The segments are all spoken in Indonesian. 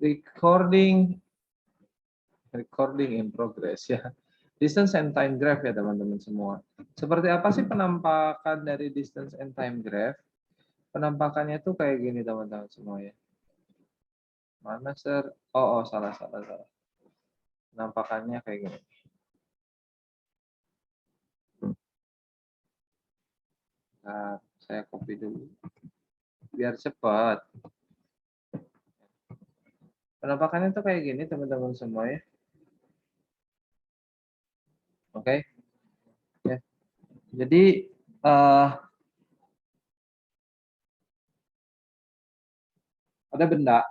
recording in progress ya. Distance and time graph ya teman-teman semua. Seperti apa sih penampakan dari distance and time graph? Penampakannya tuh kayak gini teman-teman semua ya. Mana sir? Oh, salah. Penampakannya kayak gini. Nah, saya copy dulu. Biar cepat. Penampakannya tuh kayak gini teman-teman semua ya. Oke. Ya. Jadi ada benda.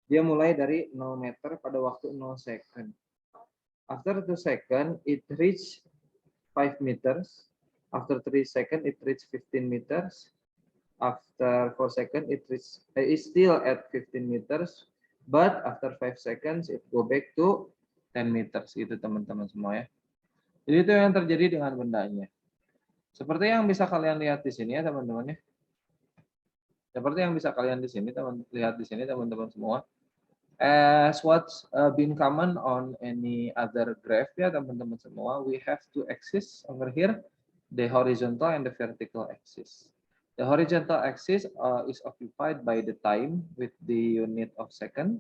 Dia mulai dari 0 meter pada waktu 0 second. After 2 second, it reach 5 meters. After 3 second, it reach 15 meters. After 4 second, it is still at 15 meters. But after 5 seconds, it go back to 10 meters. Itu teman-teman semua ya. Jadi itu yang terjadi dengan bendanya. Seperti yang bisa kalian lihat di sini ya teman-teman ya. Seperti yang bisa kalian lihat di sini teman-teman semua. As what's been common on any other graph ya teman-teman semua, we have two axes over here, the horizontal and the vertical axis. The horizontal axis is occupied by the time with the unit of second.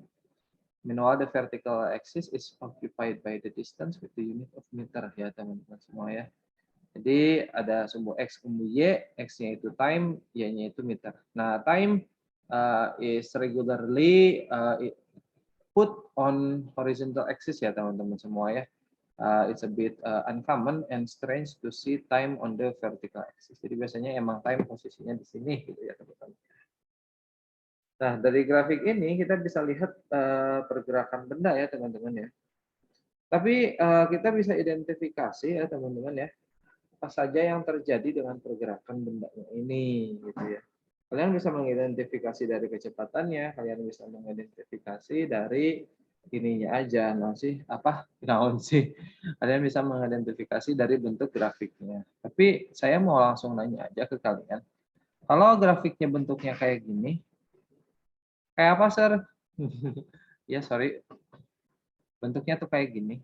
Meanwhile, the vertical axis is occupied by the distance with the unit of meter ya teman-teman semua ya. Jadi ada sumbu X, sumbu Y, X-nya itu time, Y-nya itu meter. Nah, time is regularly put on horizontal axis ya teman-teman semua ya. It's a bit uncommon and strange to see time on the vertical axis. Jadi biasanya emang time posisinya di sini gitu ya teman-teman. Nah, dari grafik ini kita bisa lihat pergerakan benda ya teman-teman ya. Tapi kita bisa identifikasi ya teman-teman ya, apa saja yang terjadi dengan pergerakan bendanya ini gitu ya. Kalian bisa mengidentifikasi dari kecepatannya, kalian bisa mengidentifikasi dari ininya aja, naon sih. Kalian bisa mengidentifikasi dari bentuk grafiknya. Tapi saya mau langsung nanya aja ke kalian. Kalau grafiknya bentuknya kayak gini, kayak apa, Sir? Ya, sorry. Bentuknya tuh kayak gini.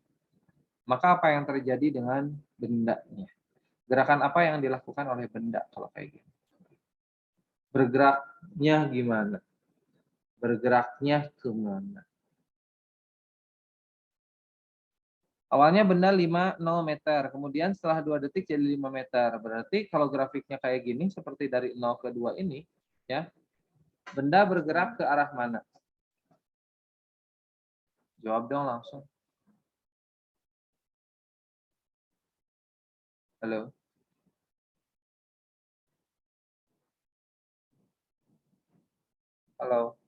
Maka apa yang terjadi dengan bendanya? Gerakan apa yang dilakukan oleh benda kalau kayak gini? Bergeraknya gimana? Bergeraknya kemana? Awalnya benda 0 meter, kemudian setelah 2 detik jadi 5 meter. Berarti kalau grafiknya kayak gini, seperti dari 0 ke 2 ini, ya, benda bergerak ke arah mana? Jawab dong langsung. Halo? Halo?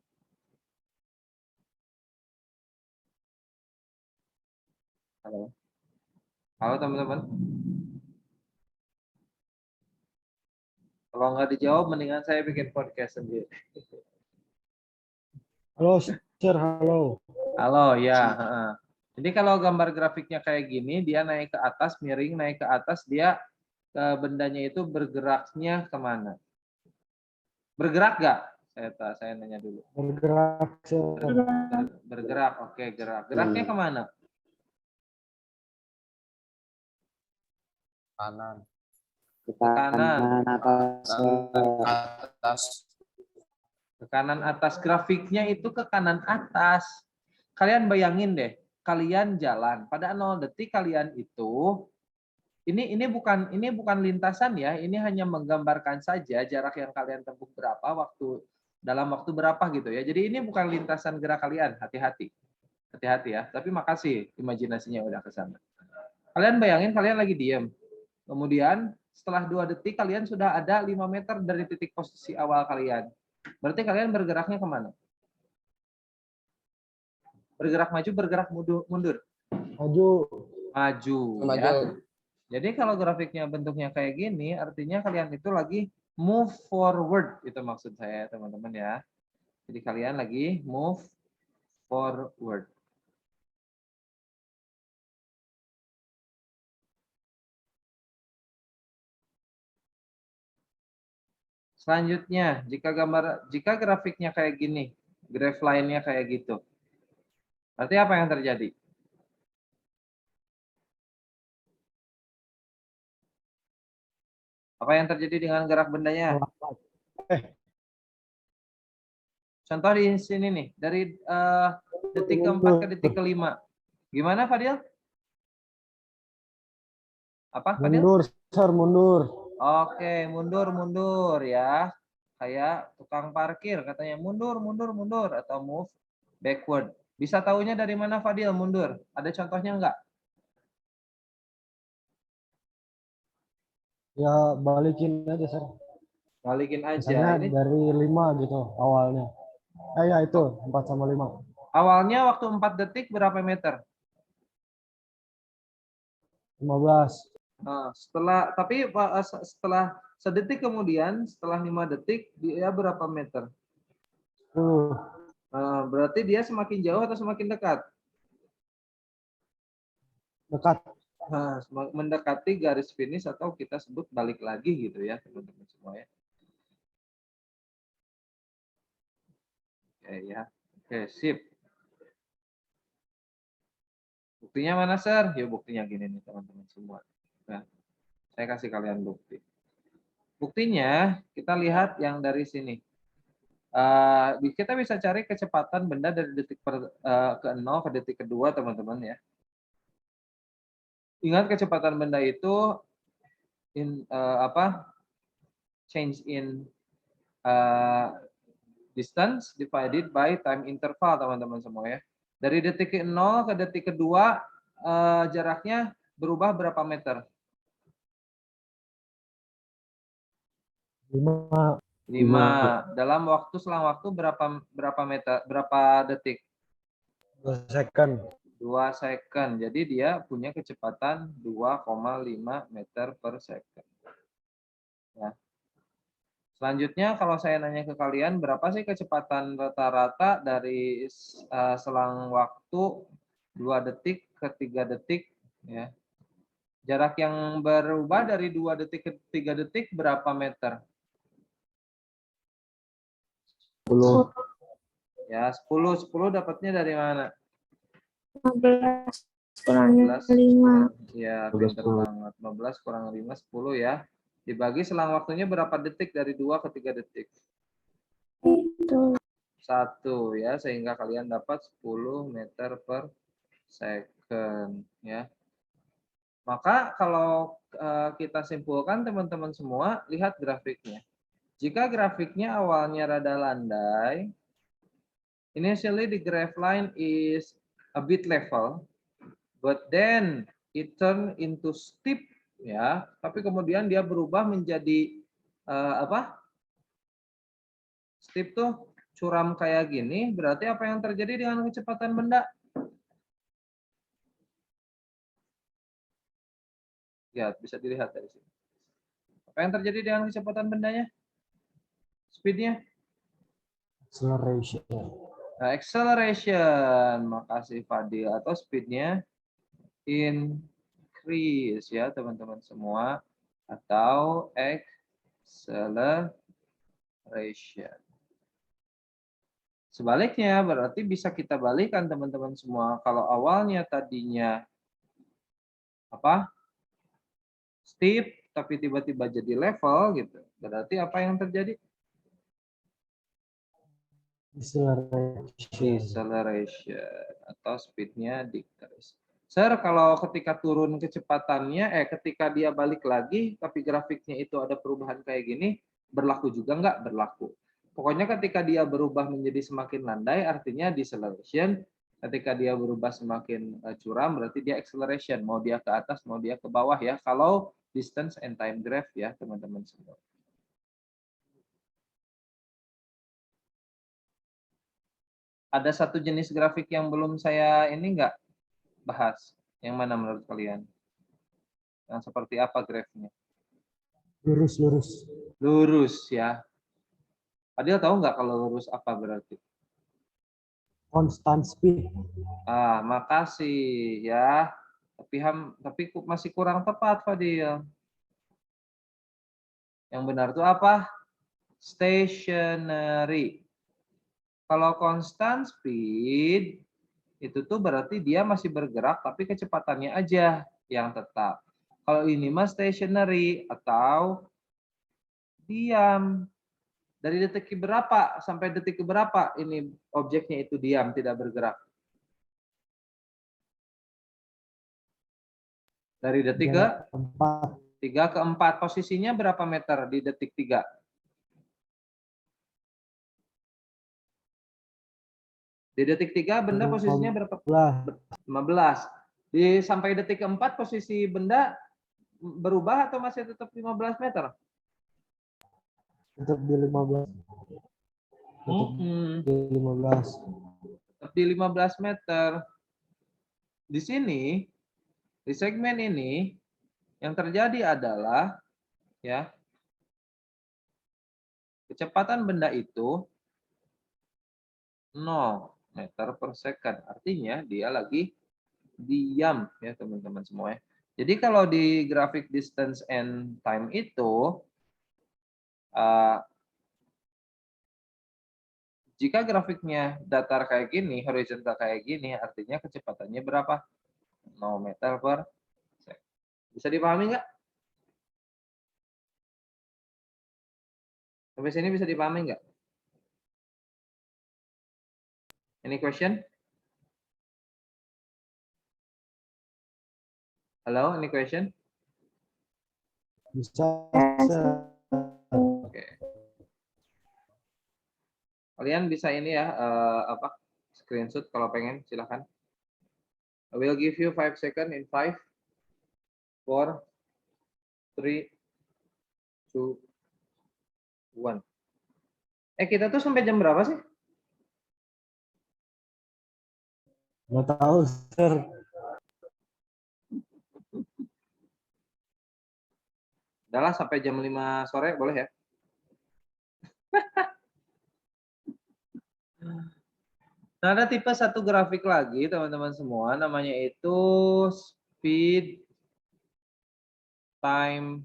Halo? Halo teman-teman? Kalau nggak dijawab, mendingan saya bikin podcast sendiri. Halo, Sir. Halo. Halo, ya. Jadi kalau gambar grafiknya kayak gini, dia naik ke atas, miring, naik ke atas, dia bendanya itu bergeraknya kemana? Bergerak nggak? Saya nanya dulu. Bergerak, Sir. Bergerak, oke, gerak. Geraknya kemana? Kanan. Ke kanan. Atas. Ke kanan atas. Grafiknya itu ke kanan atas. Kalian bayangin deh, kalian jalan pada 0 detik kalian itu ini bukan lintasan ya, ini hanya menggambarkan saja jarak yang kalian tempuh berapa dalam waktu berapa gitu ya. Jadi ini bukan lintasan gerak kalian, hati-hati. Hati-hati ya. Tapi makasih imajinasinya udah ke sana. Kalian bayangin kalian lagi diem. Kemudian setelah 2 detik kalian sudah ada 5 meter dari titik posisi awal kalian. Berarti kalian bergeraknya kemana? Bergerak maju, bergerak mundur? Maju. Maju. Ya. Jadi kalau grafiknya bentuknya kayak gini, artinya kalian itu lagi move forward. Itu maksud saya teman-teman ya. Jadi kalian lagi move forward. Selanjutnya, jika grafiknya kayak gini, graph line-nya kayak gitu. Berarti apa yang terjadi? Apa yang terjadi dengan gerak bendanya? Melambat. Eh, Contoh di sini nih, dari detik keempat ke detik kelima. Gimana, Fadil? Apa, Fadil? Mundur, sir, mundur. Oke, mundur ya. Kayak tukang parkir katanya mundur, mundur atau move backward. Bisa tahunya dari mana, Fadil, mundur? Ada contohnya enggak? Ya, balikin aja, sir. Balikin aja. Misalnya Ini dari 5 gitu awalnya. Ya itu, 4 sama 5. awalnya waktu 4 detik berapa meter? 15. Nah, setelah sedetik kemudian, setelah 5 detik, dia berapa meter? 10. Nah, berarti dia semakin jauh atau semakin dekat? Dekat. Nah, mendekati garis finish atau kita sebut balik lagi gitu ya, teman-teman semua ya. Oke ya. Oke, sip. Buktinya mana, Sir? Ya buktinya gini nih, teman-teman semua. Nah, saya kasih kalian bukti. Buktinya, kita lihat yang dari sini. Kita bisa cari kecepatan benda dari detik ke 0 ke detik kedua, teman-teman ya. Ingat kecepatan benda itu change in distance divided by time interval, teman-teman semua ya. Dari detik ke 0 ke detik kedua jaraknya berubah berapa meter? 5. 5. Dalam selang waktu berapa meter, berapa detik? 2 second. 2 second. Jadi dia punya kecepatan 2,5 meter per second. Ya. Selanjutnya kalau saya nanya ke kalian, berapa sih kecepatan rata-rata dari selang waktu 2 detik ke 3 detik? Ya. Jarak yang berubah dari 2 detik ke 3 detik berapa meter? 10. Ya, 10. 10 dapatnya dari mana? 15 kurang 15 5. ya, pinter banget. 15 kurang 5, 10 ya. Dibagi selang waktunya berapa detik dari 2 ke 3 detik? Itu 1 ya, sehingga kalian dapat 10 meter per second ya. Maka kalau kita simpulkan teman-teman semua, lihat grafiknya. Jika grafiknya awalnya rada landai, initially the graph line is a bit level, but then it turn into steep ya, tapi kemudian dia berubah menjadi steep tuh curam kayak gini, berarti apa yang terjadi dengan kecepatan benda? Ya, bisa dilihat dari sini. Apa yang terjadi dengan kecepatan bendanya? Speednya? Acceleration. Nah, acceleration, makasih Fadil, atau speednya increase ya teman-teman semua, atau acceleration. Sebaliknya berarti bisa kita balikan teman-teman semua. Kalau awalnya tadinya steep tapi tiba-tiba jadi level gitu, berarti apa yang terjadi? Deceleration atau speednya decrease. Sir, kalau ketika turun kecepatannya, ketika dia balik lagi, tapi grafiknya itu ada perubahan kayak gini, berlaku juga nggak? Berlaku. Pokoknya ketika dia berubah menjadi semakin landai, artinya deceleration. Ketika dia berubah semakin curam, berarti dia acceleration. Mau dia ke atas, mau dia ke bawah ya. Kalau distance and time graph ya, teman-teman semua. Ada satu jenis grafik yang belum saya ini nggak bahas. Yang mana menurut kalian? Yang seperti apa grafiknya? Lurus, lurus. Lurus ya. Adil tahu nggak kalau lurus apa berarti? Constant speed. Makasih ya. Tapi masih kurang tepat, Fadil. Yang benar itu apa? Stationary. Kalau constant speed itu tuh berarti dia masih bergerak tapi kecepatannya aja yang tetap. Kalau ini mah stationary atau diam. Dari detik ke berapa sampai detik ke berapa ini objeknya itu diam, tidak bergerak? Dari detik ke 3 ke 4. Posisinya berapa meter di detik 3? Di detik 3 benda posisinya berapa? 15. Di sampai detik keempat posisi benda berubah atau masih tetap 15 meter? Tetap di 15. Di 15. Tetap di 15 meter. Di sini, di segmen ini, yang terjadi adalah ya kecepatan benda itu 0 meter per second. Artinya dia lagi diam ya teman-teman semua ya. Jadi kalau di grafik distance and time itu jika grafiknya datar kayak gini, horizontal kayak gini, artinya kecepatannya berapa? 0 meter per second. Bisa dipahami nggak? Sampai sini bisa dipahami nggak? Any question? Halo, any question? Bisa. Oke. Kalian bisa ini ya, screenshot kalau pengen, silahkan. I will give you 5 seconds in 5, 4, 3, 2, 1. Kita tuh sampai jam berapa sih? Nggak tahu, Sir. Udahlah sampai jam 5 sore boleh ya? Nah, ada tipe satu grafik lagi teman-teman semua, namanya itu speed time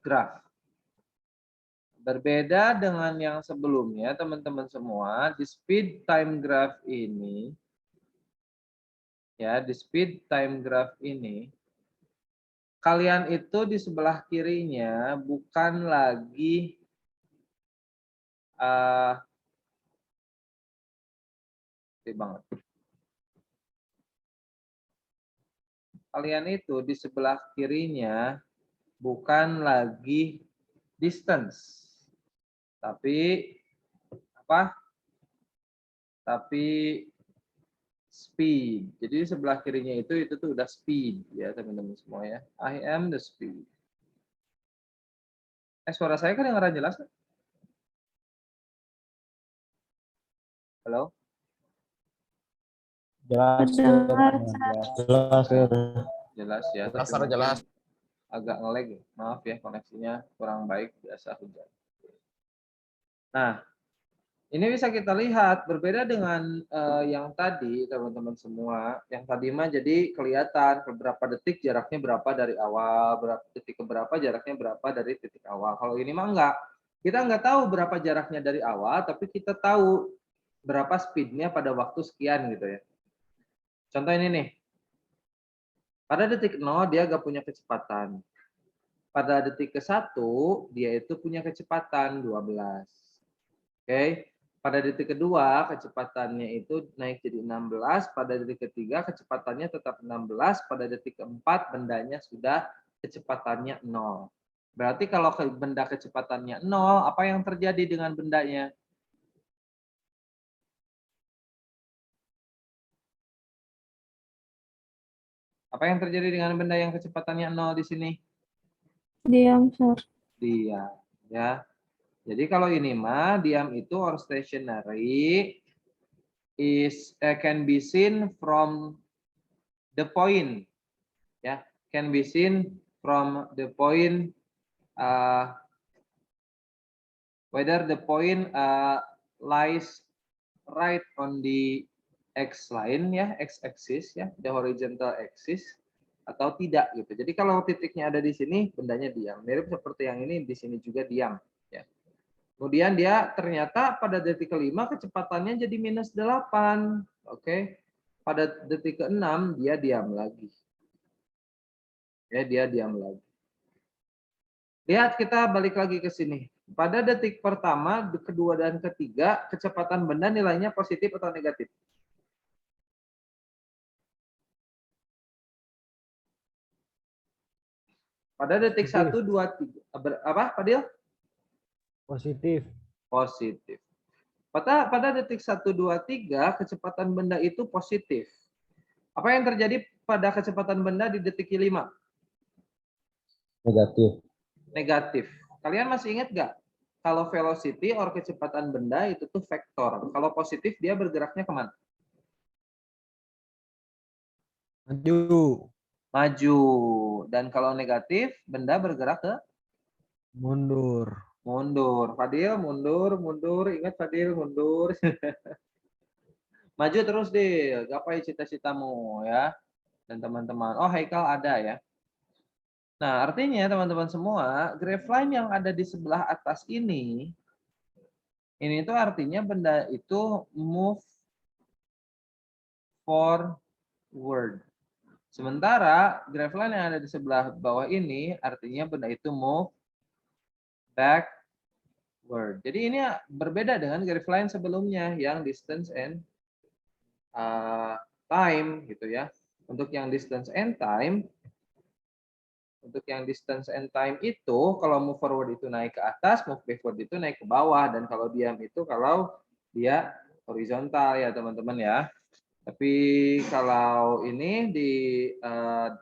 graph. Berbeda dengan yang sebelumnya teman-teman semua, di speed time graph ini ya, di speed time graph ini kalian itu di sebelah kirinya bukan lagi banget. Kalian itu di sebelah kirinya bukan lagi distance, tapi apa? Tapi speed. Jadi di sebelah kirinya itu tuh udah speed ya teman-teman semua ya. I am the speed. Suara saya kedengaran jelas? Halo? Jelas. Jelas ya. Tapi jelas. Agak nge-lag. Maaf ya, koneksinya kurang baik, biasa hujan. Nah, ini bisa kita lihat berbeda dengan yang tadi teman-teman semua. Yang tadi mah jadi kelihatan beberapa detik jaraknya berapa dari awal, berapa detik ke berapa jaraknya berapa dari titik awal. Kalau ini mah enggak. Kita nggak tahu berapa jaraknya dari awal, tapi kita tahu berapa speednya pada waktu sekian gitu ya. Contoh ini nih. Pada detik 0 dia nggak punya kecepatan. Pada detik ke-1 dia itu punya kecepatan 12. Oke. Pada detik kedua kecepatannya itu naik jadi 16, pada detik ketiga kecepatannya tetap 16, pada detik keempat bendanya sudah kecepatannya 0. Berarti kalau benda kecepatannya 0, apa yang terjadi dengan bendanya? Apa yang terjadi dengan benda yang kecepatannya 0 di sini? Diam, Sir. Diam, ya. Jadi kalau ini mah diam itu or stationary is can be seen from the point, ya, can be seen from the point whether the point lies right on the x line ya, x axis ya, the horizontal axis atau tidak gitu. Jadi kalau titiknya ada di sini bendanya diam. Mirip seperti yang ini di sini juga diam ya. Kemudian dia ternyata pada detik kelima kecepatannya jadi -8. Oke. Pada detik ke-6 dia diam lagi. Ya, dia diam lagi. Lihat, kita balik lagi ke sini. Pada detik pertama, kedua, dan ketiga, kecepatan benda nilainya positif atau negatif? Pada detik Positif. 1, 2, 3. Apa, Fadil? Positif. Positif. Pada detik 1, 2, 3, kecepatan benda itu positif. Apa yang terjadi pada kecepatan benda di detik kelima? Negatif. Negatif. Kalian masih ingat nggak? Kalau velocity or kecepatan benda itu tuh vektor. Kalau positif dia bergeraknya kemana? Maju. Maju. Dan kalau negatif, benda bergerak ke Mundur. mundur. Fadil, mundur, mundur. Ingat Fadil, mundur. Maju terus deh. Gapai cita-citamu ya. Dan teman-teman. Oh, Haikal ada ya. Nah, artinya teman-teman semua, graph line yang ada di sebelah atas ini tuh artinya benda itu move forward. Sementara graph line yang ada di sebelah bawah ini artinya benda itu move backward. Jadi ini berbeda dengan graph line sebelumnya yang distance and time gitu ya. Untuk yang distance and time itu kalau move forward itu naik ke atas, move backward itu naik ke bawah, dan kalau diam itu kalau dia horizontal ya teman-teman ya. Tapi kalau ini di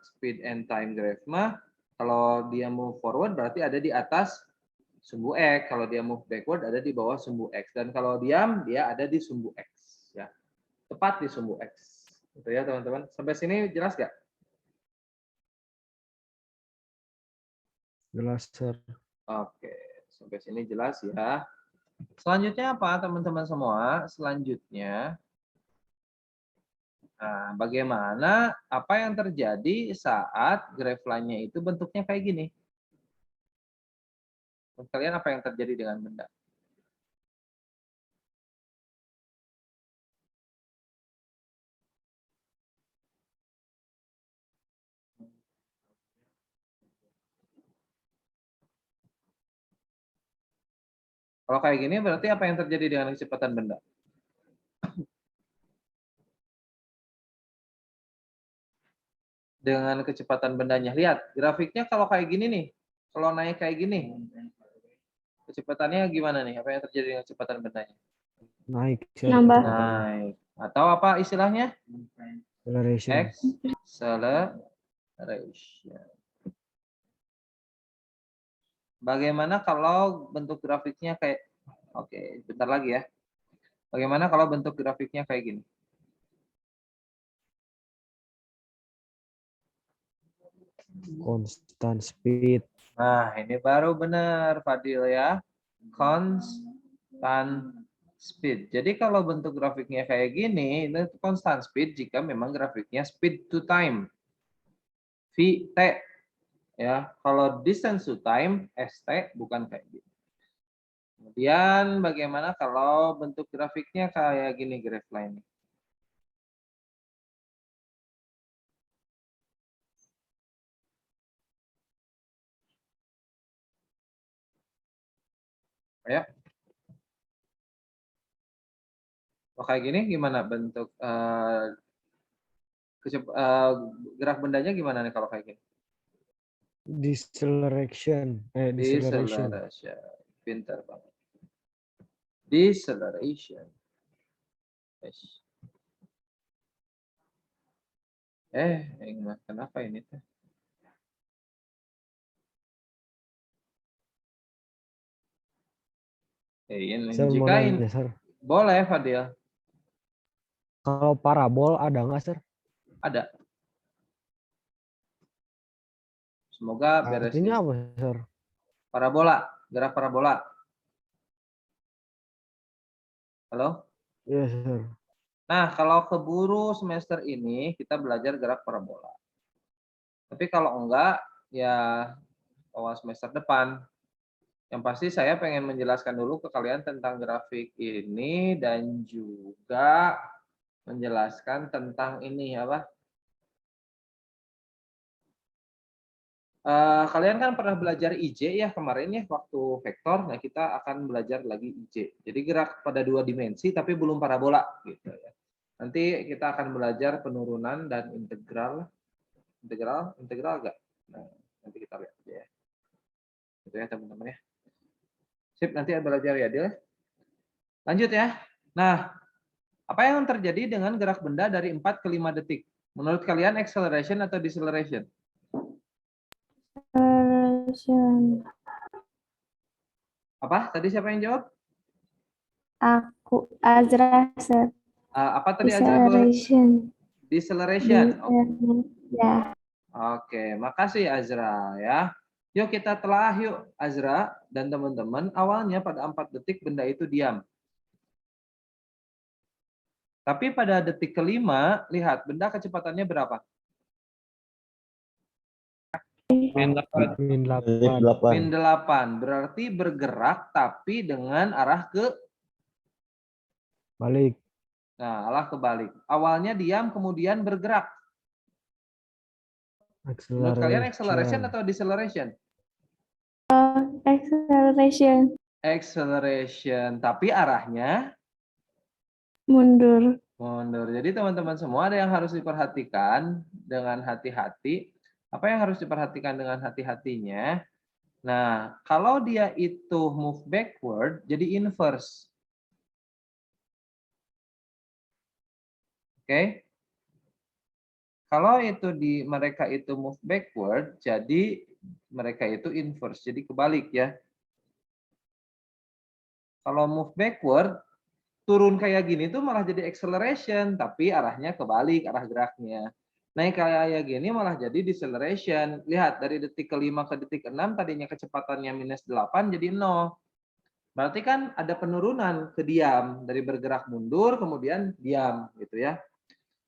speed and time graph mah kalau dia move forward berarti ada di atas sumbu X, kalau dia move backward ada di bawah sumbu X, dan kalau diam dia ada di sumbu X ya. Tepat di sumbu X. Gitu ya teman-teman. Sampai sini jelas gak? Jelas, Sir. Oke, sampai sini jelas ya. Selanjutnya apa teman-teman semua? Selanjutnya, nah, bagaimana apa yang terjadi saat graph line-nya itu bentuknya kayak gini? Menurut kalian apa yang terjadi dengan benda? Kalau kayak gini berarti apa yang terjadi dengan kecepatan benda? Dengan kecepatan bendanya. Lihat, grafiknya kalau kayak gini nih. Kalau naik kayak gini. Kecepatannya gimana nih? Apa yang terjadi dengan kecepatan bendanya? Naik. Sir, Nambah. kecepatannya. Naik. Atau apa istilahnya? Acceleration. Acceleration. Bagaimana kalau bentuk grafiknya kayak, oke, bentar lagi ya. Bagaimana kalau bentuk grafiknya kayak gini? Constant speed. Nah, ini baru benar, Fadil ya. Constant speed. Jadi kalau bentuk grafiknya kayak gini, itu constant speed jika memang grafiknya speed to time. VT. Ya, kalau distance to time, ST, bukan kayak gini. Kemudian bagaimana kalau bentuk grafiknya kayak gini graph line? Ya. Oh, kayak gini gimana bentuk gerak bendanya gimana nih kalau kayak gini? Deceleration. Deceleration. Deceleration. Pintar banget. Deceleration. Yes. Kenapa ini teh? Ini Saya mau jika nanya, Sir. boleh Fadil, Kalau parabol ada nggak, Sir? ada. Semoga beres Artinya ini. apa, Sir? Parabola, gerak parabola. Halo? Iya, Sir. Nah, kalau keburu semester ini kita belajar gerak parabola. Tapi kalau enggak, ya awal semester depan. Yang pasti saya pengen menjelaskan dulu ke kalian tentang grafik ini dan juga menjelaskan tentang ini apa? Kalian kan pernah belajar IJ ya kemarin ya waktu vektor. Nah, kita akan belajar lagi IJ. Jadi gerak pada 2 dimensi tapi belum parabola gitu ya. Nanti kita akan belajar penurunan dan integral. Integral enggak? Nah, nanti kita lihat aja ya. Gitu ya teman-teman ya. Sip, nanti belajar ya, Dil. Lanjut ya. Nah, apa yang terjadi dengan gerak benda dari 4 ke 5 detik? Menurut kalian acceleration atau deceleration? Acceleration. Apa? Tadi siapa yang jawab? Aku Azra, sir. Apa tadi aja? Deceleration. Deceleration. Ya. Oke, makasih Azra ya. Yuk kita telah yuk Azra dan teman-teman. Awalnya pada 4 detik benda itu diam. Tapi pada detik kelima, lihat benda kecepatannya berapa? Min 8. Min 8. Berarti bergerak tapi dengan arah ke Balik. Nah, arah kebalik. Awalnya diam kemudian bergerak. Menurut kalian acceleration atau deceleration? Acceleration. Acceleration, tapi arahnya Mundur. mundur. Jadi teman-teman semua ada yang harus diperhatikan dengan hati-hati. Apa yang harus diperhatikan dengan hati-hatinya? Nah, kalau dia itu move backward, jadi inverse. Oke? Kalau itu mereka itu move backward, jadi mereka itu inverse, jadi kebalik ya. Kalau move backward, turun kayak gini tuh malah jadi acceleration, tapi arahnya kebalik, arah geraknya. Naik kayak gini malah jadi deceleration. Lihat, dari detik ke-5 ke detik ke-6, tadinya kecepatannya minus 8 jadi 0. Berarti kan ada penurunan ke diam. Dari bergerak mundur, kemudian diam. Gitu ya.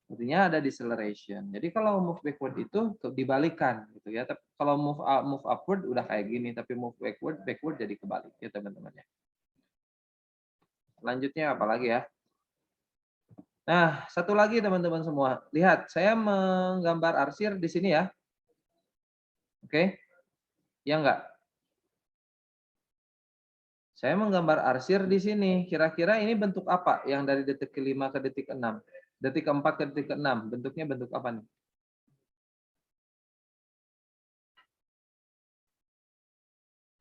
Artinya ada deceleration. Jadi kalau move backward itu dibalikan. Gitu ya. Tapi kalau move upward udah kayak gini, tapi move backward jadi kebalik ya teman-teman ya. Selanjutnya apa lagi ya? Nah, satu lagi teman-teman semua. Lihat, saya menggambar arsir di sini ya. Oke? Ya enggak? Saya menggambar arsir di sini. Kira-kira ini bentuk apa yang dari detik ke-5 ke detik ke-6? Detik ke-4 ke detik ke-6. Bentuknya bentuk apa nih?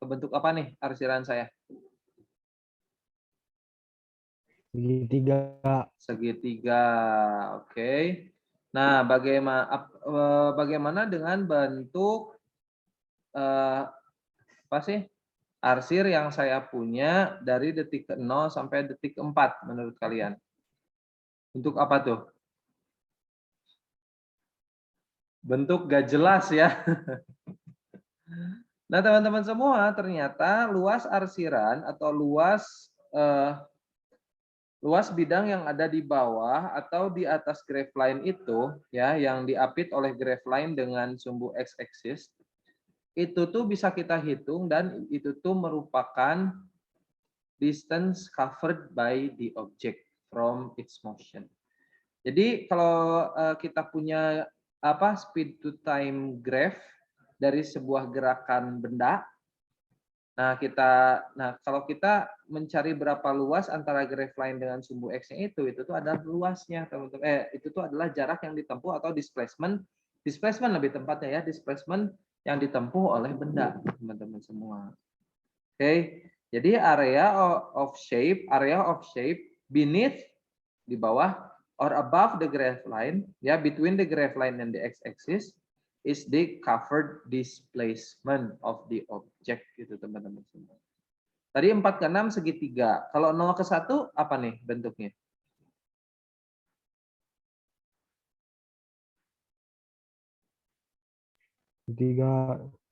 Bentuk apa nih arsiran saya? Segitiga. Segitiga. Oke. Nah, bagaimana dengan bentuk apa sih? Arsir yang saya punya dari detik ke-0 sampai detik ke-4 menurut kalian? Bentuk apa tuh? Bentuk gak jelas ya. Nah, teman-teman semua, ternyata luas arsiran atau luas bidang yang ada di bawah atau di atas graph line itu ya, yang diapit oleh graph line dengan sumbu x-axis, itu tuh bisa kita hitung dan itu tuh merupakan distance covered by the object from its motion. Jadi kalau kita punya speed to time graph dari sebuah gerakan benda, nah kalau kita mencari berapa luas antara graph line dengan sumbu x-nya itu tuh adalah luasnya teman-teman. Itu tuh adalah jarak yang ditempuh atau displacement lebih tepatnya ya, displacement yang ditempuh oleh benda teman-teman semua. Oke. Jadi area of shape beneath, di bawah or above the graph line, ya, between the graph line and the x-axis is the covered displacement of the object gitu teman-teman semua. Tadi 4 ke 6 segitiga. Kalau 0 ke 1 apa nih bentuknya?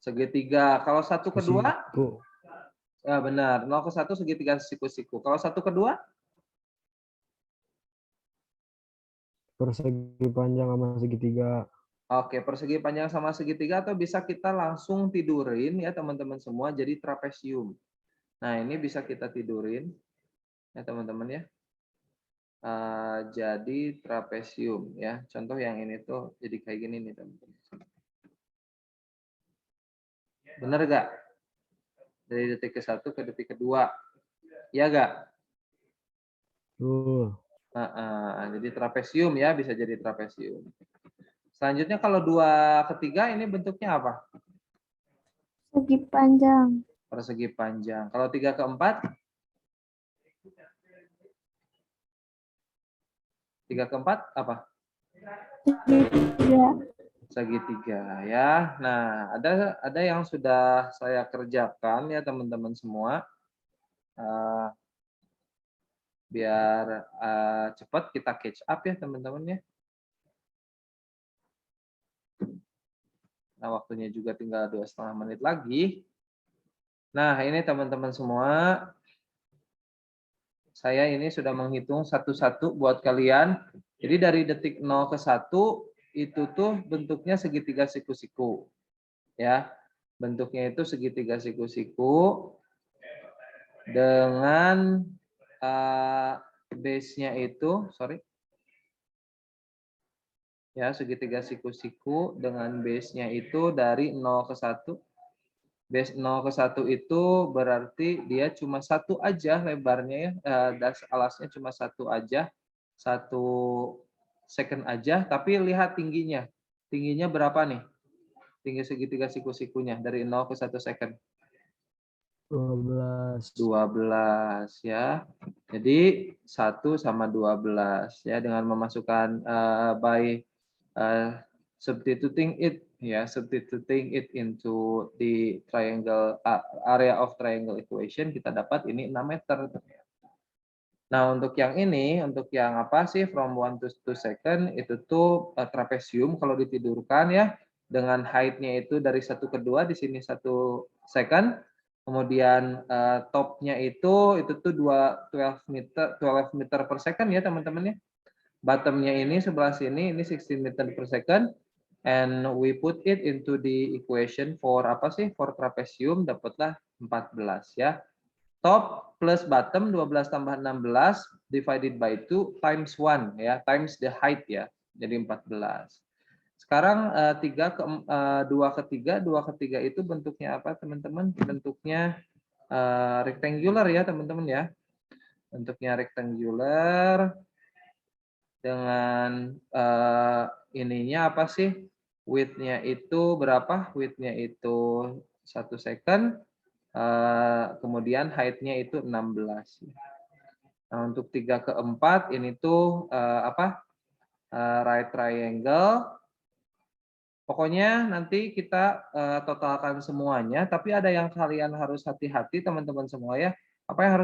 Segitiga. Kalau 1 ke 2? Ya, benar. 0 ke 1 segitiga siku-siku. Kalau 1 ke 2? Persegi panjang sama segitiga. Oke, persegi panjang sama segitiga, atau bisa kita langsung tidurin ya teman-teman semua jadi trapesium. Nah, ini bisa kita tidurin ya teman-teman ya. Jadi trapesium ya. Contoh yang ini tuh jadi kayak gini nih teman-teman. Bener gak? Dari detik ke-1 ke detik ke-2. Ya gak? Jadi trapesium ya, bisa jadi trapesium. Selanjutnya kalau 2 ke 3 ini bentuknya apa? Segi panjang. Persegi panjang. Kalau 3 ke 4? 3 ke 4 apa? Segitiga. Segitiga ya. Nah, ada yang sudah saya kerjakan ya teman-teman semua. Biar cepat kita catch up ya teman-teman ya. Nah, waktunya juga tinggal 2,5 menit lagi. Nah, ini teman-teman semua. Saya ini sudah menghitung satu-satu buat kalian. Jadi dari detik 0 ke 1 itu tuh bentuknya segitiga siku-siku. Ya. Bentuknya itu segitiga siku-siku dengan base-nya itu, ya, segitiga siku-siku dengan base-nya itu dari 0 ke 1. Base 0 ke 1 itu berarti dia cuma satu aja lebarnya ya, das alasnya cuma satu aja, 1 second aja, tapi lihat tingginya. Tingginya berapa nih? Tinggi segitiga siku-sikunya dari 0 ke 1 second. 12. 12 ya. Jadi 1 sama 12 ya, dengan memasukkan by substituting it into the triangle area of triangle equation, kita dapat ini 6 meter. Nah, untuk yang ini, untuk yang apa sih from 1 to 2 second itu tuh trapesium kalau ditidurkan ya, dengan height-nya itu dari 1 ke 2, di sini 1 second. Kemudian top-nya itu tuh 12 meter per second ya teman-teman ya. Bottom-nya ini sebelah sini ini 16 meter per second. And we put it into the equation for apa sih? For trapesium, dapatlah 14 ya. Top plus bottom 12 tambah 16 divided by 2 times 1 ya, times the height ya. Jadi 14. Sekarang 2 ke 3 itu bentuknya apa teman-teman? Bentuknya rectangular ya teman-teman ya. Bentuknya rectangular dengan ininya apa sih? Width-nya itu berapa? Width-nya itu 1 second. Kemudian height-nya itu 16. Nah, untuk 3 ke 4 ini tuh right triangle. Pokoknya nanti kita totalkan semuanya, tapi ada yang kalian harus hati-hati teman-teman semua ya. Apa yang harus